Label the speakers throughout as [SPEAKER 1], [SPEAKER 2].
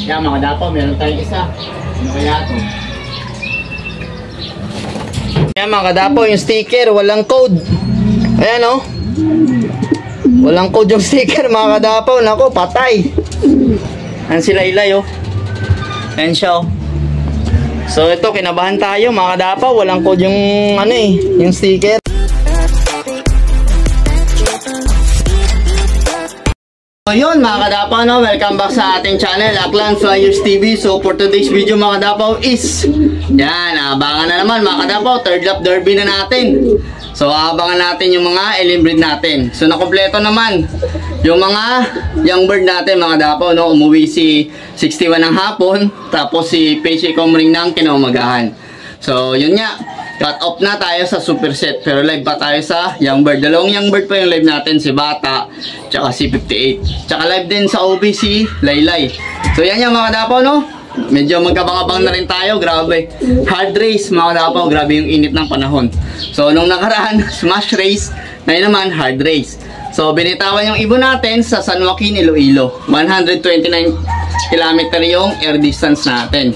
[SPEAKER 1] Yan mga dapaw, meron tayong isa. Ano kaya ito? Yan mga dapaw, yung sticker, walang code. Ayan o. Walang code yung sticker mga kadapaw. Naku, patay. Ayan sila ilay o. Ayan siya o. So ito, kinabahan tayo mga kadapaw. Walang code yung ano eh, yung sticker. So yun mga kadapaw, no? Welcome back sa ating channel, Aklan Flyers TV. So for today's video mga kadapaw is yan, abangan na naman mga kadapaw, third lap derby na natin. So abangan natin yung mga alien breed natin. So nakompleto naman yung mga young bird natin mga kadapaw, no? Umuwi si 61 ng hapon, tapos si Pacey Comring ng kinaumagahan. So yun nga, cut off na tayo sa superset, pero live pa tayo sa young bird. Dalawang young bird pa yung live natin, si Bata tsaka si 58. Tsaka live din sa OB si Laylay. So yan yung mga kadapaw, no? Medyo magkabang-abang na rin tayo. Grabe, hard race mga kadapaw. Grabe yung init ng panahon. So nung nakaraan, smash race. Ngayon naman, hard race. So binitawan yung ibon natin sa San Joaquin, Iloilo. 129 km yung air distance natin.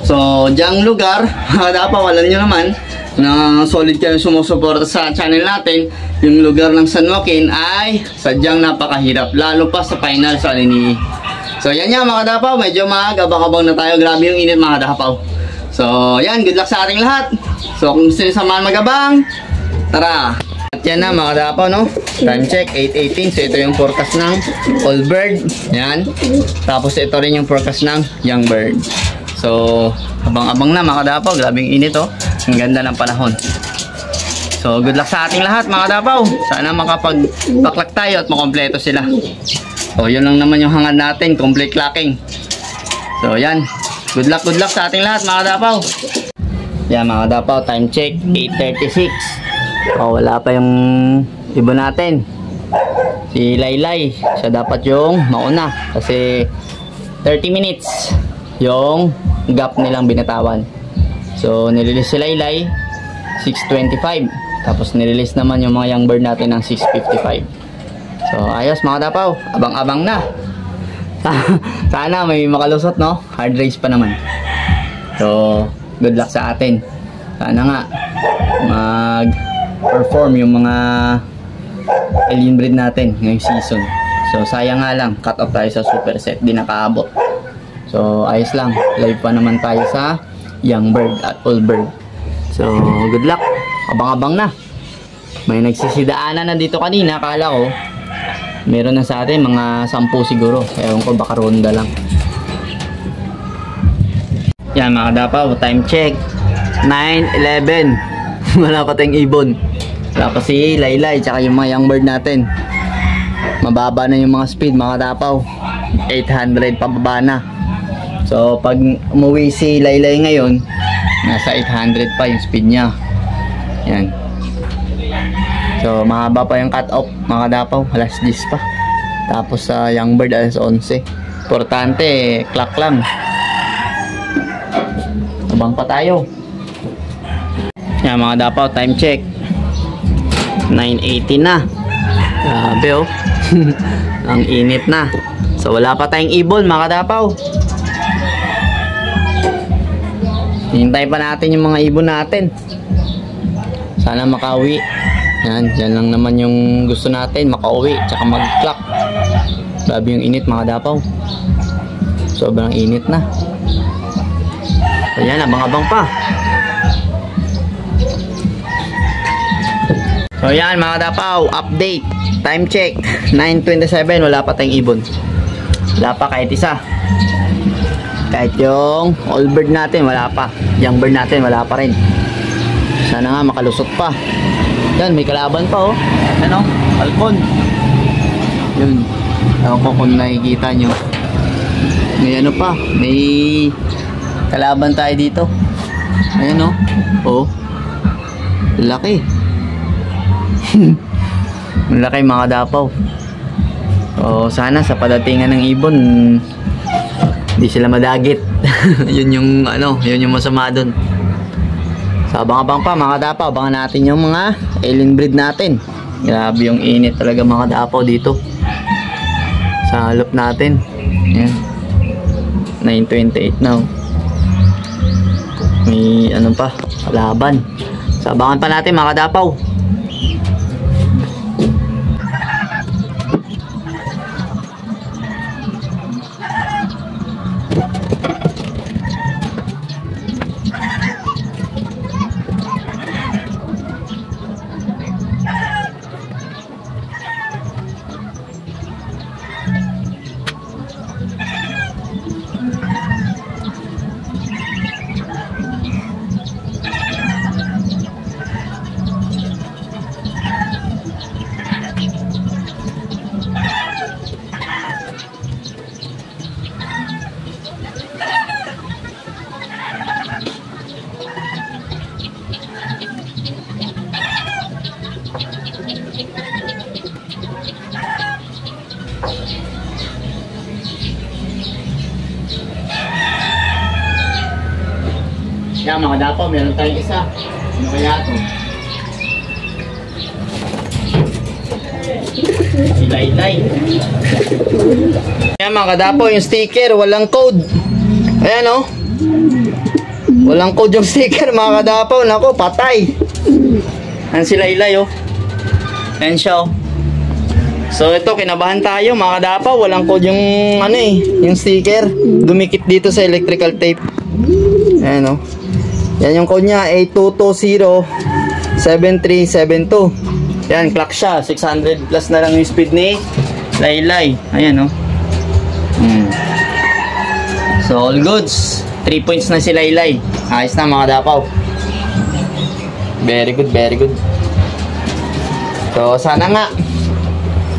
[SPEAKER 1] So, diyang lugar, dapat alam nyo naman na solid kayo sumusuporta sa channel natin. Yung lugar ng San Joaquin ay sadyang napakahirap, lalo pa sa final sa Alini. So, yan yan mga dapaw, medyo magabang-abang na tayo. Grabe yung init mga dapaw. So, yan, good luck sa ating lahat. So, kung gusto nyo samahan magabang, tara! At yan na mga dapaw, no? Time check, 8:18. So, ito yung forecast ng all bird. Yan. Tapos, ito rin yung forecast ng young bird. So, abang-abang na mga kadapaw. Grabing init oh. Ang ganda ng panahon. So, good luck sa ating lahat mga kadapaw. Sana makapag-backlack tayo at makompleto sila. So, yun lang naman yung hangad natin. Complete clacking. So, yan. Good luck sa ating lahat mga kadapaw. Yan mga kadapaw. Time check, 8:36. Oh, wala pa yung iba natin. Si Laylay. Siya dapat yung mauna. Kasi 30 minutes yung gap nilang binatawan. So nirelease si Laylay 6:25, tapos nirelease naman yung mga young bird natin ng 6:55. So ayos mga dapaw, abang-abang na. Sana may makalusot, no? Hard race pa naman. So good luck sa atin. Sana nga mag-perform yung mga alien breed natin ngayong season. So sayang nga lang, cut off tayo sa superset, di nakaabot. So, ayos lang. Live pa naman tayo sa young bird at old bird. So, good luck. Abang-abang na. May nagsisidaanan na dito kanina. Akala ko, meron na sa atin mga 10 siguro. Ewan ko, baka ronda lang. Yan mga dapaw. Time check. 9:11. Wala pa tayong ibon. Wala pa si Laylay. Tsaka yung mga young bird natin. Mababa na yung mga speed mga dapaw. 800 pababa na. So, pag umuwi si Laylay ngayon, nasa 800 pa yung speed niya. Yan. So, mahaba pa yung cut-off, mga kadapaw. Alas 10 pa. Tapos sa young bird, alas 11. Importante, clock lang. Abang pa tayo. Yan, mga kadapaw, time check. 9:18 na. Grabe, oh. Ang init na. So, wala pa tayong ibon, mga kadapaw. Hintay pa natin yung mga ibon natin. Sana makauwi. Yan, dyan lang naman yung gusto natin, makauwi, tsaka mag-clock. Grabe yung init mga dapaw. Sobrang init na. So yan, abang-abang pa. So yan mga dapaw, update. Time check, 9:27, wala pa tayong ibon. Wala pa kahit isa. Kahit yung old bird natin, wala pa. Young bird natin, wala pa rin. Sana nga makalusot pa. Yan, may kalaban pa oh. Ano? Falcon. Yun. Ewan ko kung nakikita nyo. May ano pa. May kalaban tayo dito. Ayan oh. Oh. Laki. Malaki mga dapaw. So sana sa padatingan ng ibon hindi sila madagit. Yun yung ano, yun yung masama doon. So abang-abang pa mga dapaw, abangan natin yung mga alien breed natin. Grabe yung init talaga mga dapaw dito sa loop natin. Yan. 9:28 now. May ano pa, laban. Sabangan pa natin mga kadapaw. Yan mga kadapaw, meron tayong isa. Ano kaya ito? Ilay-ilay. Yan mga kadapaw, yung sticker, walang code. Ayan o. Walang code yung sticker mga kadapaw. Naku, patay. Ayan sila ilay o. Ayan siya o. So ito, kinabahan tayo mga kadapaw. Walang code yung ano yung sticker. Dumikit dito sa electrical tape. Ayan o. Yan yung code niya, 8220-7372. Yan, clock siya. 600 plus na lang yung speed ni Laylay. Ayan, oh. So, all goods. 3 points na si Laylay. Ayos na mga dapaw. Very good, very good. So, sana nga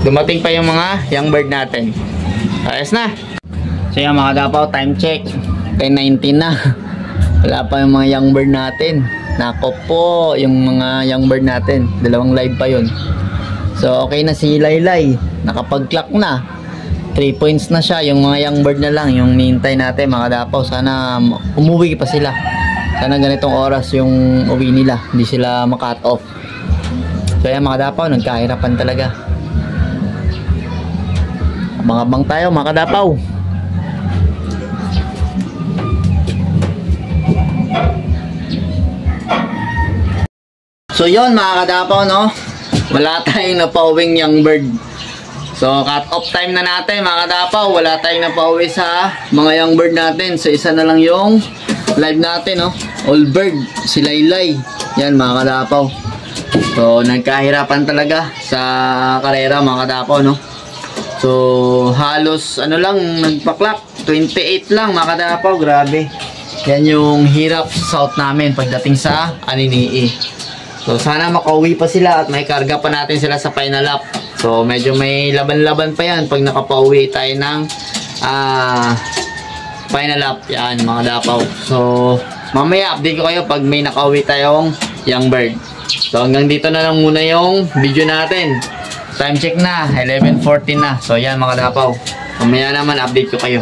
[SPEAKER 1] dumating pa yung mga young bird natin. Ayos na. So, yan mga dapaw, time check. 10:19 na. Wala pa yung mga young bird natin. Nako po, yung mga young bird natin. 2 live pa yun. So, okay na si Laylay. Nakapag-clock na. 3 points na siya. Yung mga young bird na lang. Yung nihintay natin, mga dapaw. Sana umuwi pa sila. Sana ganitong oras yung uwi nila. Hindi sila maka-cut off. So, yan mga dapaw. Nagkahirapan talaga. Abang-abang tayo, mga dapaw. So yon mga kadapaw, no? Wala tayong napauwing young bird. So cut off time na natin mga kadapaw. Wala tayong napauwi sa mga young bird natin. So isa na lang yung live natin, no? All bird, si Laylay. Yan mga kadapaw. So nagkahirapan talaga sa karera mga kadapaw, no? So halos ano lang nagpa-clock 28 lang mga kadapaw. Grabe. Yan yung hirap sa south namin pagdating sa Aninii. So sana makauwi pa sila at may karga pa natin sila sa final lap. So medyo may laban-laban pa yan pag nakapauwi tayo ng final lap. Yan mga dapaw. So mamaya update ko kayo pag may nakauwi tayong young bird. So hanggang dito na lang muna yung video natin. Time check na, 11:14 na. So yan mga dapaw. Mamaya naman update ko kayo.